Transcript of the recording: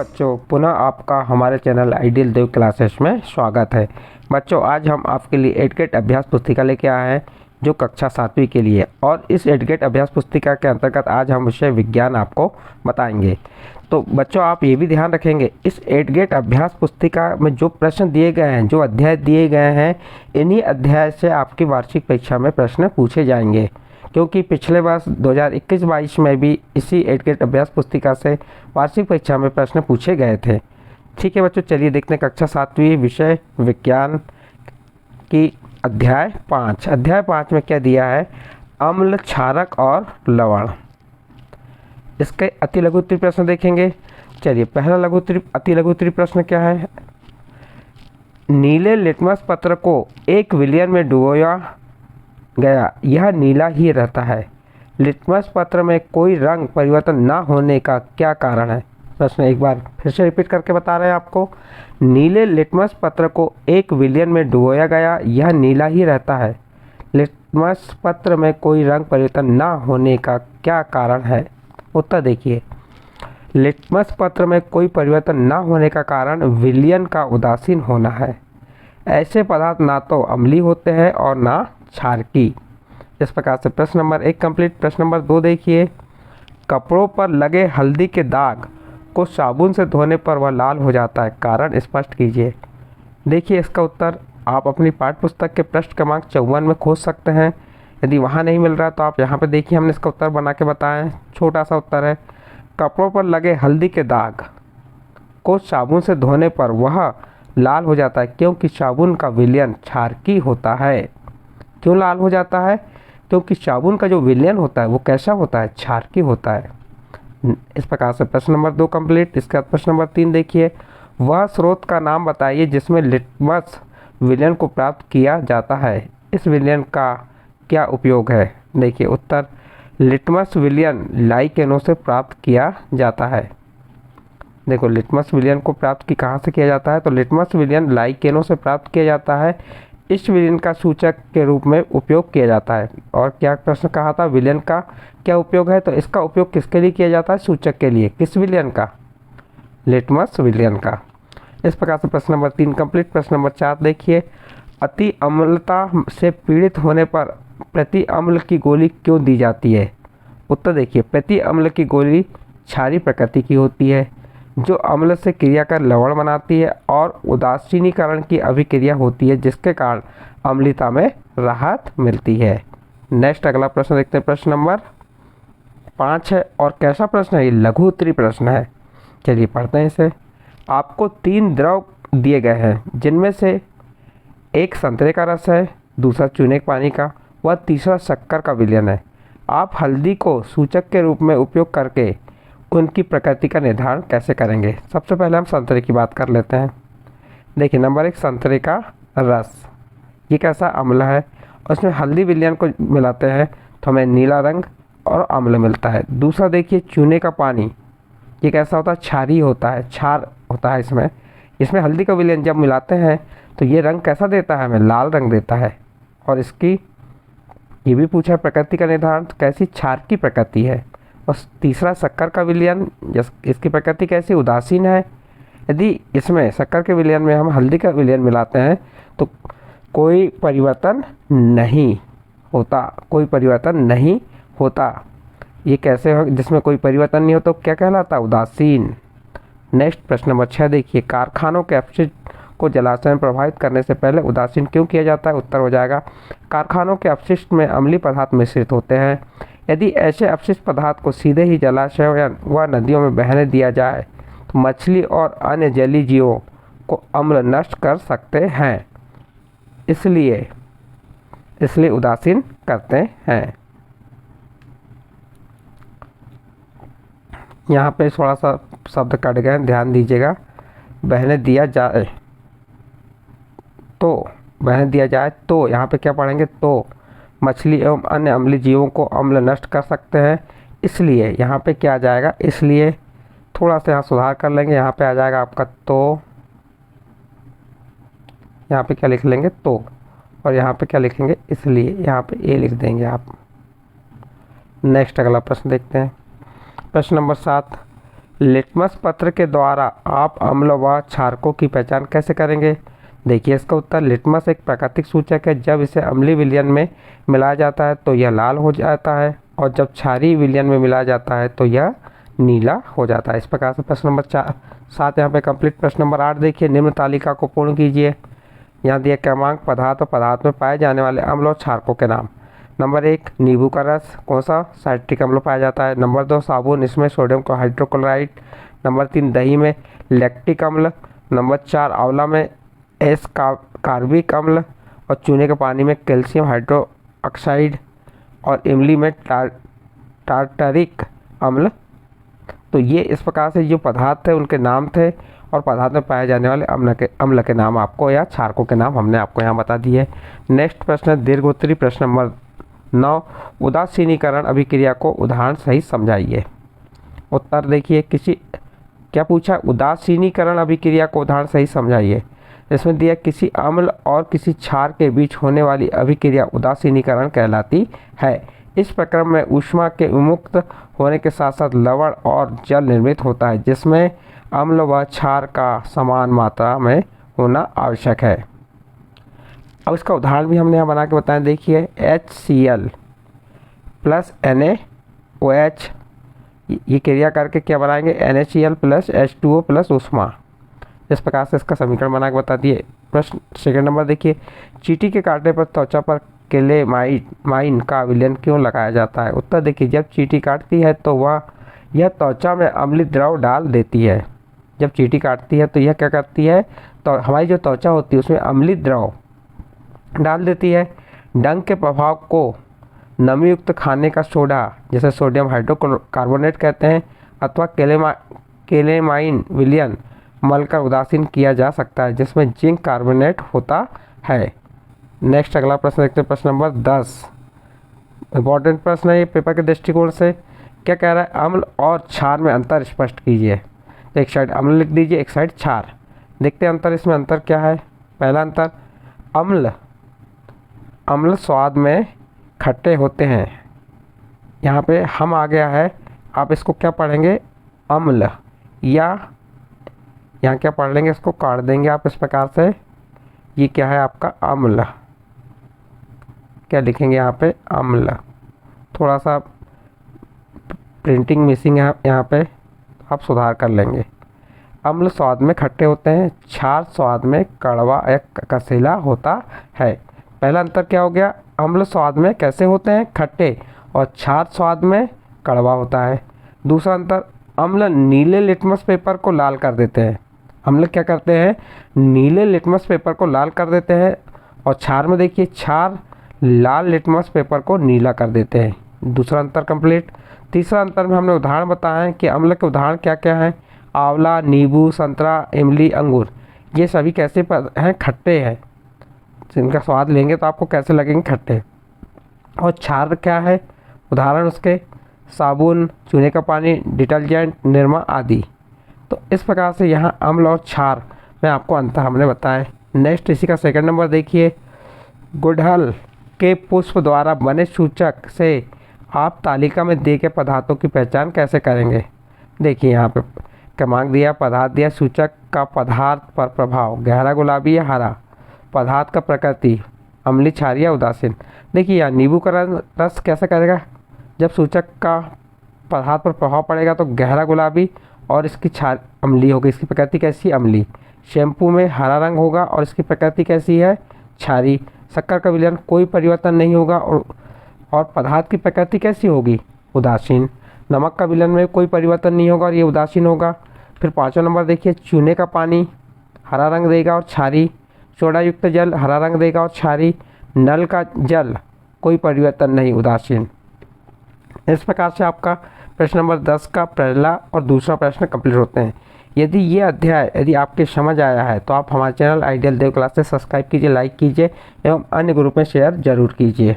बच्चों, पुनः आपका हमारे चैनल आइडियल देव क्लासेस में स्वागत है। बच्चों, आज हम आपके लिए एडगेट अभ्यास पुस्तिका लेके आए हैं जो कक्षा 7वीं के लिए। और इस एडगेट अभ्यास पुस्तिका के अंतर्गत आज हम विषय विज्ञान आपको बताएंगे। तो बच्चों, आप ये भी ध्यान रखेंगे, इस एडगेट अभ्यास पुस्तिका में जो प्रश्न दिए गए हैं, जो अध्याय दिए गए हैं, इन्हीं अध्याय से आपकी वार्षिक परीक्षा में प्रश्न पूछे जाएंगे। क्योंकि पिछले वर्ष 2021-22 में भी इसी एडगेट अभ्यास पुस्तिका से वार्षिक परीक्षा में प्रश्न पूछे गए थे। ठीक है बच्चों, चलिए देखते हैं कक्षा 7वीं विषय विज्ञान की अध्याय 5। अध्याय 5 में क्या दिया है? अम्ल, क्षारक और लवण। इसके अति लघु उत्तरीय प्रश्न देखेंगे। चलिए, पहला अति लघु उत्तरीय प्रश्न क्या है? नीले लिटमस पत्र को एक विलयन में डुबोया गया, यह नीला ही रहता है। लिटमस पत्र में कोई रंग परिवर्तन ना होने का क्या कारण है? प्रश्न एक बार फिर से रिपीट करके बता रहे हैं आपको। नीले लिटमस पत्र को एक विलयन में डुबोया गया, यह नीला ही रहता है। लिटमस पत्र में कोई रंग परिवर्तन ना होने का क्या कारण है? उत्तर देखिए, लिटमस पत्र में कोई परिवर्तन ना होने का कारण विलयन का उदासीन होना है। ऐसे पदार्थ ना तो अम्लीय होते हैं और ना क्षारकी। इस प्रकार से प्रश्न नंबर 1 कंप्लीट। प्रश्न नंबर 2 देखिए, कपड़ों पर लगे हल्दी के दाग को साबुन से धोने पर वह लाल हो जाता है, कारण स्पष्ट कीजिए। देखिए, इसका उत्तर आप अपनी पाठ्य पुस्तक के पृष्ठ क्रमांक 54 में खोज सकते हैं। यदि वहाँ नहीं मिल रहा तो आप यहाँ पे देखिए, हमने इसका उत्तर बना के बताएं। छोटा सा उत्तर है, कपड़ों पर लगे हल्दी के दाग को साबुन से धोने पर वह लाल हो जाता है, क्योंकि साबुन का विलयन क्षारकी होता है। क्यों लाल हो जाता है? क्योंकि साबुन का जो विलयन होता है वो कैसा होता है? क्षारकी होता है। इस प्रकार से प्रश्न नंबर 2 कंप्लीट। इसके बाद प्रश्न नंबर 3 देखिए, वह स्रोत का नाम बताइए जिसमें लिटमस विलयन को प्राप्त किया जाता है। इस विलयन का क्या उपयोग है? देखिए उत्तर, लिटमस विलयन लाइकेनों से प्राप्त किया जाता है। देखो, लिटमस विलयन को प्राप्त कहाँ से किया जाता है? तो लिटमस विलयन लाइकेनों से प्राप्त किया जाता है। इस विलयन का सूचक के रूप में उपयोग किया जाता है। और क्या प्रश्न कहा था? विलयन का क्या उपयोग है? तो इसका उपयोग किसके लिए किया जाता है? सूचक के लिए। किस विलयन का? लिटमस विलयन का। इस प्रकार से प्रश्न नंबर 3 कंप्लीट। प्रश्न नंबर 4 देखिए, अति अम्लता से पीड़ित होने पर प्रति अम्ल की गोली क्यों दी जाती है? उत्तर देखिए, प्रति अम्ल की गोली क्षारीय प्रकृति की होती है, जो अम्ल से क्रिया कर लवण बनाती है, और उदासीनीकरण की अभिक्रिया होती है, जिसके कारण अम्लता में राहत मिलती है। नेक्स्ट अगला प्रश्न देखते हैं। प्रश्न नंबर 5 है, और कैसा प्रश्न है? ये लघु उत्तरीय प्रश्न है। चलिए पढ़ते हैं इसे। आपको 3 द्रव दिए गए हैं, जिनमें से एक संतरे का रस है, दूसरा चूने के पानी का, व तीसरा शक्कर का विलयन है। आप हल्दी को सूचक के रूप में उपयोग करके उनकी प्रकृति का निर्धारण कैसे करेंगे? सबसे पहले हम संतरे की बात कर लेते हैं। देखिए, नंबर 1 संतरे का रस, ये कैसा? अम्ल है। उसमें हल्दी विलयन को मिलाते हैं तो हमें नीला रंग और अम्ल मिलता है। दूसरा देखिए, चूने का पानी, ये कैसा होता है? क्षारीय होता है, क्षार होता है इसमें। इसमें हल्दी का विलयन जब मिलाते हैं तो ये रंग कैसा देता है? हमें लाल रंग देता है। और इसकी ये भी पूछा प्रकृति का निर्धारण, तो कैसी? क्षार की प्रकृति है। और तीसरा शक्कर का विलयन, इसकी प्रकृति कैसी? उदासीन है। यदि इसमें शक्कर के विलयन में हम हल्दी का विलयन मिलाते हैं तो कोई परिवर्तन नहीं होता, कोई परिवर्तन नहीं होता। ये कैसे हो? जिसमें कोई परिवर्तन नहीं होता तो क्या कहलाता? उदासीन। नेक्स्ट प्रश्न नंबर 6 देखिए, कारखानों के अपशिष्ट को जलाशय में प्रभावित करने से पहले उदासीन क्यों किया जाता है? उत्तर हो जाएगा, कारखानों के अपशिष्ट में अम्लीय पदार्थ मिश्रित होते हैं। यदि ऐसे अपशिष्ट पदार्थ को सीधे ही जलाशयों या व नदियों में बहने दिया जाए तो मछली और अन्य जलीय जीवों को अम्ल नष्ट कर सकते हैं, इसलिए उदासीन करते हैं। यहाँ पे थोड़ा सा शब्द कट गए, ध्यान दीजिएगा। बहने दिया जाए तो यहाँ पे क्या पढ़ेंगे? तो मछली एवं अन्य अम्लीय जीवों को अम्ल नष्ट कर सकते हैं, इसलिए यहाँ पे क्या आ जाएगा? इसलिए थोड़ा सा यहाँ सुधार कर लेंगे। यहाँ पे आ जाएगा आपका तो, यहाँ पे क्या लिख लेंगे? तो, और यहाँ पे क्या लिखेंगे? इसलिए। यहाँ पे ए लिख देंगे आप। नेक्स्ट अगला प्रश्न देखते हैं। प्रश्न नंबर 7, लिटमस पत्र के द्वारा आप अम्ल व क्षारकों की पहचान कैसे करेंगे? देखिए इसका उत्तर, लिटमस एक प्राकृतिक सूचक है। जब इसे अम्लीय विलयन में मिलाया जाता है तो यह लाल हो जाता है, और जब क्षारीय विलयन में मिलाया जाता है तो यह नीला हो जाता है। इस प्रकार से प्रश्न नंबर 7 यहाँ पे कंप्लीट। प्रश्न नंबर 8 देखिए, निम्न तालिका को पूर्ण कीजिए। यहाँ दिया क्रमांक पदार्थ और पदार्थ में पाए जाने वाले अम्ल और क्षारकों के नाम। नंबर 1 नींबू का रस, कौन सा? साइट्रिक अम्ल पाया जाता है। नंबर 2 साबुन, इसमें सोडियम हाइड्रोक्लोराइड। नंबर 3 दही में लैक्टिक अम्ल। नंबर 4 आंवला में कार्बिक अम्ल, और चूने के पानी में कैल्शियम हाइड्रोक्साइड, और इमली में टार्टरिक अम्ल। तो ये इस प्रकार से जो पदार्थ थे उनके नाम थे, और पदार्थ में पाए जाने वाले अम्ल के नाम आपको या क्षारकों के नाम हमने आपको यहाँ बता दिए। नेक्स्ट प्रश्न है दीर्घोत्तरी। प्रश्न नंबर 9 उदासीनीकरण अभिक्रिया को उदाहरण सहित समझाइए। उत्तर देखिए, क्या पूछा? उदासीनीकरण अभिक्रिया को उदाहरण सहित समझाइए। इसमें दिया किसी अम्ल और किसी क्षार के बीच होने वाली अभिक्रिया उदासीनीकरण कहलाती है। इस प्रक्रम में ऊष्मा के उन्मुक्त होने के साथ साथ लवण और जल निर्मित होता है, जिसमें अम्ल व क्षार का समान मात्रा में होना आवश्यक है। अब इसका उदाहरण भी हमने यहाँ बना के बताया। देखिए HCl प्लस NaOH, ये क्रिया करके क्या बनाएंगे? NaCl प्लस H2O प्लस ऊष्मा। इस प्रकार से इसका समीकरण बना के बता दिए। प्रश्न सेकंड नंबर देखिए, चींटी के काटने पर त्वचा पर क्लेमाइन का विलयन क्यों लगाया जाता है? उत्तर देखिए, जब चींटी काटती है तो यह त्वचा में अम्लीय द्रव डाल देती है। जब चींटी काटती है तो यह क्या करती है? तो हमारी जो त्वचा होती है उसमें अम्लीय द्रव डाल देती है। डंक के प्रभाव को नमीयुक्त खाने का सोडा, जैसे सोडियम हाइड्रोकार्बोनेट कहते हैं, अथवा क्लेमाइन विलयन मलकर उदासीन किया जा सकता है, जिसमें जिंक कार्बोनेट होता है। नेक्स्ट अगला प्रश्न देखते हैं, प्रश्न नंबर 10। इम्पॉर्टेंट प्रश्न है ये पेपर के दृष्टिकोण से। क्या कह रहा है? अम्ल और क्षार में अंतर स्पष्ट कीजिए। एक साइड अम्ल लिख दीजिए, एक साइड क्षार। देखते हैं अंतर, इसमें अंतर क्या है। पहला अंतर, अम्ल स्वाद में खट्टे होते हैं। यहाँ पे हम आ गया है, आप इसको क्या पढ़ेंगे? अम्ल, या यहाँ क्या पढ़ लेंगे? इसको काट देंगे आप इस प्रकार से। ये क्या है आपका? अम्ल। क्या लिखेंगे यहाँ पे? अम्ल। थोड़ा सा प्रिंटिंग मिसिंग है यहाँ पे, आप सुधार कर लेंगे। अम्ल स्वाद में खट्टे होते हैं, क्षार स्वाद में कड़वा या कसीला होता है। पहला अंतर क्या हो गया? अम्ल स्वाद में कैसे होते हैं? खट्टे, और क्षार स्वाद में कड़वा होता है। दूसरा अंतर, अम्ल नीले लिटमस पेपर को लाल कर देते हैं। अम्ल क्या करते हैं? नीले लिटमस पेपर को लाल कर देते हैं, और क्षार में देखिए, क्षार लाल लिटमस पेपर को नीला कर देते हैं। दूसरा अंतर कंप्लीट। तीसरा अंतर में हमने उदाहरण बताया है कि अम्ल के उदाहरण क्या क्या हैं। आंवला, नींबू, संतरा, इमली, अंगूर, ये सभी कैसे हैं? खट्टे हैं। जिनका स्वाद लेंगे तो आपको कैसे लगेंगे? खट्टे। और क्षार क्या है? उदाहरण उसके साबुन, चूने का पानी, डिटर्जेंट, निरमा आदि। तो इस प्रकार से यहाँ अम्ल और क्षार में आपको अंतर हमने बताया। नेक्स्ट इसी का सेकंड नंबर देखिए, गुड़हल के पुष्प द्वारा बने सूचक से आप तालिका में दिए गए पदार्थों की पहचान कैसे करेंगे? देखिए यहाँ पे क्रमांक दिया, पदार्थ दिया, सूचक का पदार्थ पर प्रभाव, गहरा गुलाबी या हरा, पदार्थ का प्रकृति, अम्लीय, क्षारीय या उदासीन। देखिए यहाँ नींबू का रस कैसे करेगा? जब सूचक का पदार्थ पर प्रभाव पड़ेगा तो गहरा गुलाबी, और इसकी अम्लीय होगी। इसकी प्रकृति कैसी? अम्लीय। शैम्पू में हरा रंग होगा और इसकी प्रकृति कैसी है? क्षारीय। शक्कर का विलयन कोई परिवर्तन नहीं होगा, और पदार्थ की प्रकृति कैसी होगी? उदासीन। नमक का विलयन में कोई परिवर्तन नहीं होगा और ये उदासीन होगा। फिर पाँचवा नंबर देखिए, चूने का पानी हरा रंग देगा और क्षारीय, सोडा युक्त जल हरा रंग देगा और क्षारीय, नल का जल कोई परिवर्तन नहीं, उदासीन। इस प्रकार से आपका प्रश्न नंबर 10 का पहला और दूसरा प्रश्न कंप्लीट होते हैं। यदि ये अध्याय यदि आपके समझ आया है तो आप हमारे चैनल आइडियल देव क्लासेस सब्सक्राइब कीजिए, लाइक कीजिए एवं अन्य ग्रुप में शेयर जरूर कीजिए।